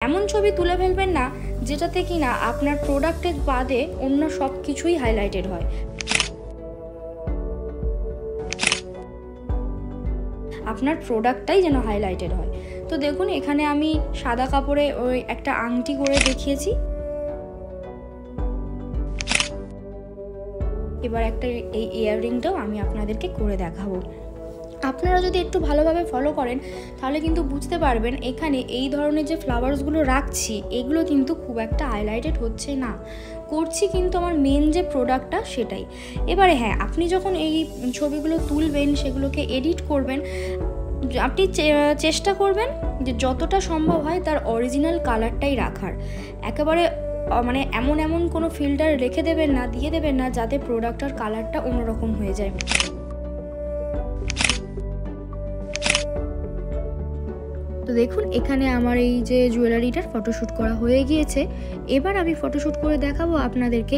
এমন ছবি তুলে ফেলবেন না যেটাতে কিনা আপনার প্রোডাক্টের বাদে অন্য সব কিছুই হাইলাইটেড হয়। আপনার প্রোডাক্টটাই যেন হাইলাইটেড হয়। তো দেখুন এখানে আমি সাদা কাপড়ে ওই একটা আংটি করে দেখিয়েছি। এবার একটা এই ইয়াররিংটাও আমি আপনাদেরকে করে দেখাবো। আপনারা যদি একটু ভালোভাবে ফলো করেন তাহলে কিন্তু বুঝতে পারবেন এখানে এই ধরনের যে ফ্লাওয়ার্সগুলো রাখছি এগুলো কিন্তু খুব একটা হাইলাইটেড হচ্ছে না, করছি কিন্তু আমার মেন যে প্রোডাক্টটা সেটাই। এবারে হ্যাঁ, আপনি যখন এই ছবিগুলো তুলবেন সেগুলোকে এডিট করবেন, আপনি চেষ্টা করবেন যে যতটা সম্ভব হয় তার অরিজিনাল কালারটাই রাখার। একেবারে মানে এমন কোনো ফিল্টার রেখে দেবেন না, দিয়ে দেবেন না যাতে প্রোডাক্টটার কালারটা অন্যরকম হয়ে যায়। তো দেখুন এখানে আমার এই যে জুয়েলারিটার ফটোশ্যুট করা হয়ে গিয়েছে। এবার আমি ফটোশ্যুট করে দেখাবো আপনাদেরকে।